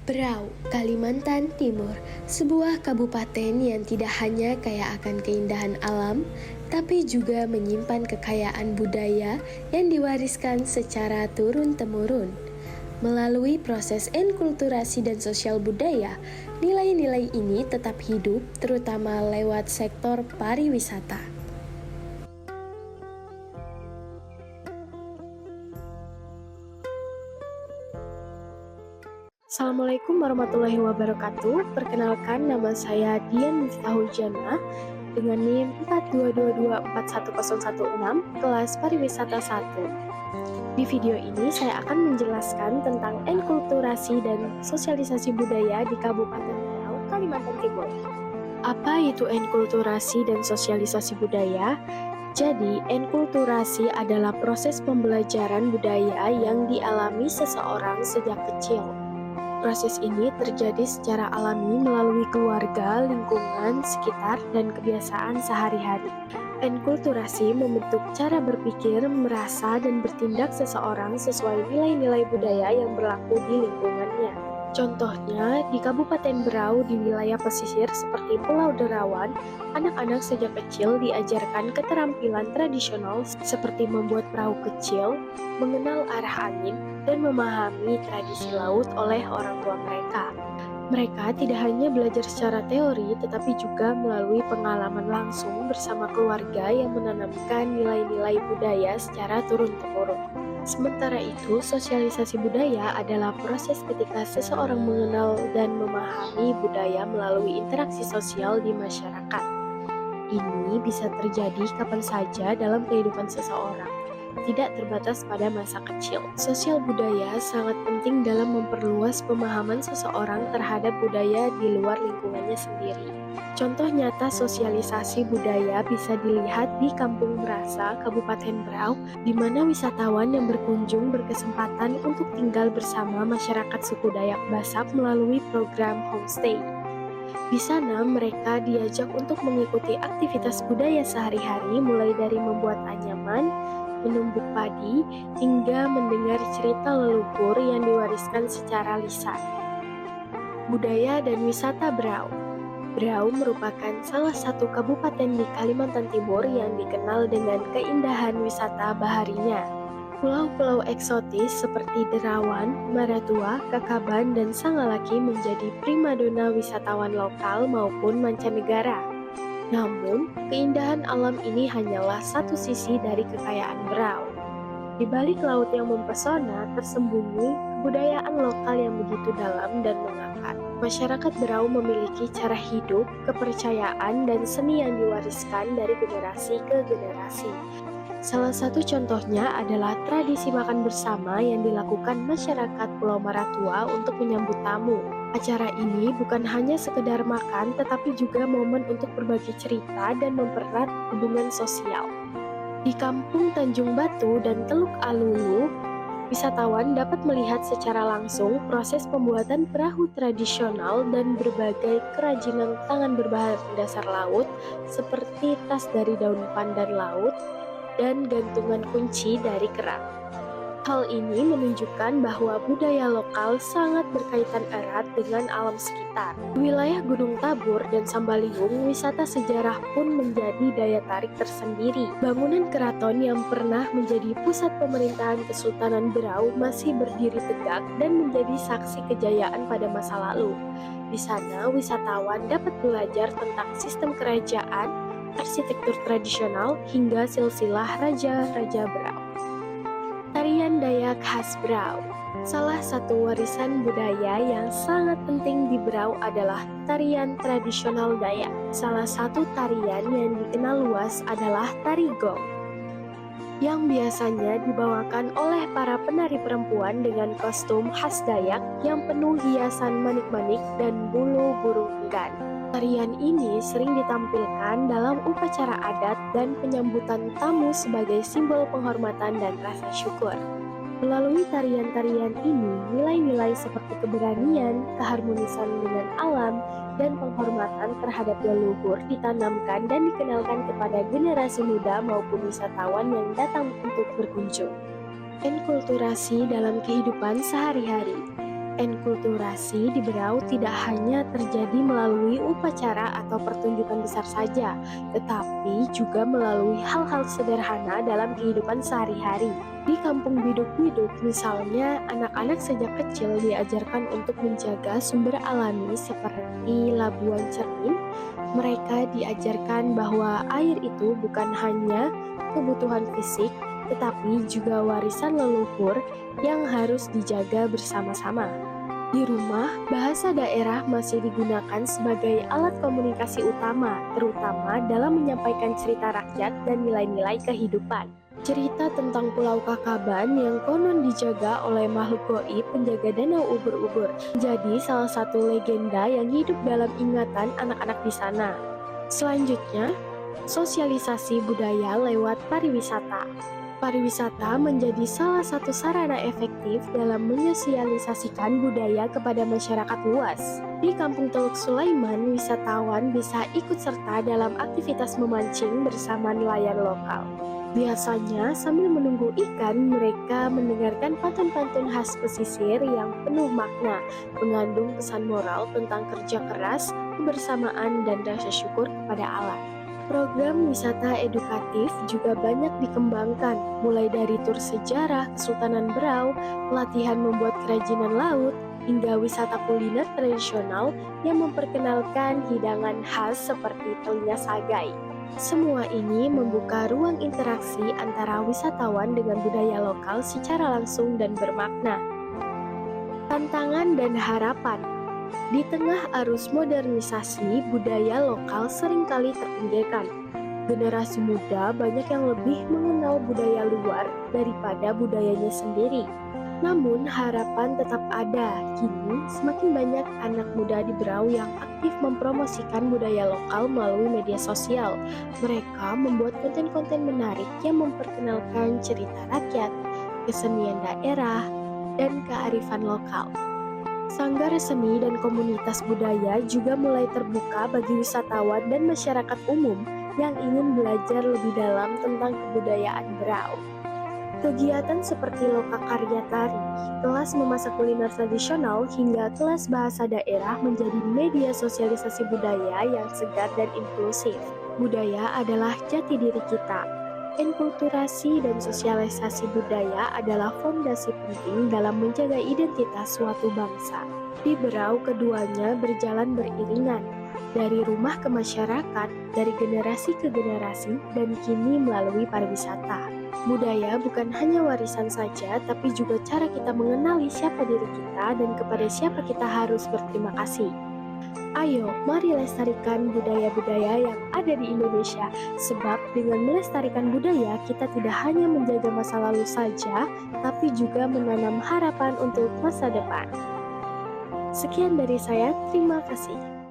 Berau, Kalimantan Timur, sebuah kabupaten yang tidak hanya kaya akan keindahan alam, tapi juga menyimpan kekayaan budaya yang diwariskan secara turun-temurun. Melalui proses enkulturasi dan sosial budaya, nilai-nilai ini tetap hidup, terutama lewat sektor pariwisata. Assalamualaikum warahmatullahi wabarakatuh. Perkenalkan, nama saya Dian Miftahul Jannah dengan NIM 4224116 kelas pariwisata 1. Di video ini saya akan menjelaskan tentang enkulturasi dan sosialisasi budaya di Kabupaten Berau, Kalimantan Timur. Apa itu enkulturasi dan sosialisasi budaya? Jadi, enkulturasi adalah proses pembelajaran budaya yang dialami seseorang sejak kecil. Proses ini terjadi secara alami melalui keluarga, lingkungan, sekitar, dan kebiasaan sehari-hari. Enkulturasi membentuk cara berpikir, merasa, dan bertindak seseorang sesuai nilai-nilai budaya yang berlaku di lingkungannya. Contohnya, di Kabupaten Berau di wilayah pesisir seperti Pulau Derawan, anak-anak sejak kecil diajarkan keterampilan tradisional seperti membuat perahu kecil, mengenal arah angin, dan memahami tradisi laut oleh orang tua mereka. Mereka tidak hanya belajar secara teori, tetapi juga melalui pengalaman langsung bersama keluarga yang menanamkan nilai-nilai budaya secara turun-temurun. Sementara itu, sosialisasi budaya adalah proses ketika seseorang mengenal dan memahami budaya melalui interaksi sosial di masyarakat. Ini bisa terjadi kapan saja dalam kehidupan seseorang, tidak terbatas pada masa kecil. Sosial budaya sangat penting dalam memperluas pemahaman seseorang terhadap budaya di luar lingkungannya sendiri. Contoh nyata sosialisasi budaya bisa dilihat di Kampung Merasa, Kabupaten Berau, di mana wisatawan yang berkunjung berkesempatan untuk tinggal bersama masyarakat suku Dayak Basak melalui program homestay. Di sana mereka diajak untuk mengikuti aktivitas budaya sehari-hari mulai dari membuat anyaman, menumbuk padi, hingga mendengar cerita leluhur yang diwariskan secara lisan. Budaya dan wisata Berau. Berau merupakan salah satu kabupaten di Kalimantan Timur yang dikenal dengan keindahan wisata baharinya. Pulau-pulau eksotis seperti Derawan, Maratua, Kakaban, dan Sangalaki menjadi primadona wisatawan lokal maupun mancanegara. Namun, keindahan alam ini hanyalah satu sisi dari kekayaan Berau. Di balik laut yang mempesona, tersembunyi kebudayaan lokal yang begitu dalam dan mengangkat. Masyarakat Berau memiliki cara hidup, kepercayaan, dan seni yang diwariskan dari generasi ke generasi. Salah satu contohnya adalah tradisi makan bersama yang dilakukan masyarakat Pulau Maratua untuk menyambut tamu. Acara ini bukan hanya sekedar makan, tetapi juga momen untuk berbagi cerita dan mempererat hubungan sosial. Di Kampung Tanjung Batu dan Teluk Alulu, wisatawan dapat melihat secara langsung proses pembuatan perahu tradisional dan berbagai kerajinan tangan berbahan dasar laut seperti tas dari daun pandan laut dan gantungan kunci dari kerang. Hal ini menunjukkan bahwa budaya lokal sangat berkaitan erat dengan alam sekitar. Di wilayah Gunung Tabur dan Sambaliung, wisata sejarah pun menjadi daya tarik tersendiri. Bangunan keraton yang pernah menjadi pusat pemerintahan Kesultanan Berau masih berdiri tegak dan menjadi saksi kejayaan pada masa lalu. Di sana, wisatawan dapat belajar tentang sistem kerajaan, arsitektur tradisional, hingga silsilah raja-raja Berau. Tarian Dayak khas Berau. Salah satu warisan budaya yang sangat penting di Berau adalah tarian tradisional Dayak. Salah satu tarian yang dikenal luas adalah tari gong, yang biasanya dibawakan oleh para penari perempuan dengan kostum khas Dayak yang penuh hiasan manik-manik dan bulu burung enggan. Tarian ini sering ditampilkan dalam upacara adat dan penyambutan tamu sebagai simbol penghormatan dan rasa syukur. Melalui tarian-tarian ini, nilai-nilai seperti keberanian, keharmonisan dengan alam, dan penghormatan terhadap leluhur ditanamkan dan dikenalkan kepada generasi muda maupun wisatawan yang datang untuk berkunjung. Enkulturasi dalam kehidupan sehari-hari. Enkulturasi di Berau tidak hanya terjadi melalui upacara atau pertunjukan besar saja, tetapi juga melalui hal-hal sederhana dalam kehidupan sehari-hari. Di kampung Biduk-Biduk misalnya, anak-anak sejak kecil diajarkan untuk menjaga sumber alami seperti labuan cermin. Mereka diajarkan bahwa air itu bukan hanya kebutuhan fisik, tetapi juga warisan leluhur yang harus dijaga bersama-sama. Di rumah, bahasa daerah masih digunakan sebagai alat komunikasi utama, terutama dalam menyampaikan cerita rakyat dan nilai-nilai kehidupan. Cerita tentang Pulau Kakaban yang konon dijaga oleh makhluk goib penjaga danau ubur-ubur jadi salah satu legenda yang hidup dalam ingatan anak-anak di sana. Selanjutnya, sosialisasi budaya lewat pariwisata. Pariwisata menjadi salah satu sarana efektif dalam menyosialisasikan budaya kepada masyarakat luas. Di Kampung Teluk Sulaiman, wisatawan bisa ikut serta dalam aktivitas memancing bersama nelayan lokal. Biasanya, sambil menunggu ikan, mereka mendengarkan pantun-pantun khas pesisir yang penuh makna, mengandung pesan moral tentang kerja keras, kebersamaan, dan rasa syukur kepada alam. Program wisata edukatif juga banyak dikembangkan, mulai dari tur sejarah Kesultanan Berau, pelatihan membuat kerajinan laut, hingga wisata kuliner tradisional yang memperkenalkan hidangan khas seperti telinga sagai. Semua ini membuka ruang interaksi antara wisatawan dengan budaya lokal secara langsung dan bermakna. Tantangan dan harapan. Di tengah arus modernisasi, budaya lokal seringkali terpinggirkan. Generasi muda banyak yang lebih mengenal budaya luar daripada budayanya sendiri. Namun harapan tetap ada. Kini semakin banyak anak muda di Berau yang aktif mempromosikan budaya lokal melalui media sosial. Mereka membuat konten-konten menarik yang memperkenalkan cerita rakyat, kesenian daerah, dan kearifan lokal. Sanggar seni dan komunitas budaya juga mulai terbuka bagi wisatawan dan masyarakat umum yang ingin belajar lebih dalam tentang kebudayaan Berau. Kegiatan seperti lokakarya tari, kelas memasak kuliner tradisional, hingga kelas bahasa daerah menjadi media sosialisasi budaya yang segar dan inklusif. Budaya adalah jati diri kita. Enkulturasi dan sosialisasi budaya adalah fondasi penting dalam menjaga identitas suatu bangsa. Di Berau, keduanya berjalan beriringan, dari rumah ke masyarakat, dari generasi ke generasi, dan kini melalui pariwisata. Budaya bukan hanya warisan saja, tapi juga cara kita mengenali siapa diri kita dan kepada siapa kita harus berterima kasih. Ayo, mari lestarikan budaya-budaya yang ada di Indonesia, sebab dengan melestarikan budaya, kita tidak hanya menjaga masa lalu saja, tapi juga menanam harapan untuk masa depan. Sekian dari saya, terima kasih.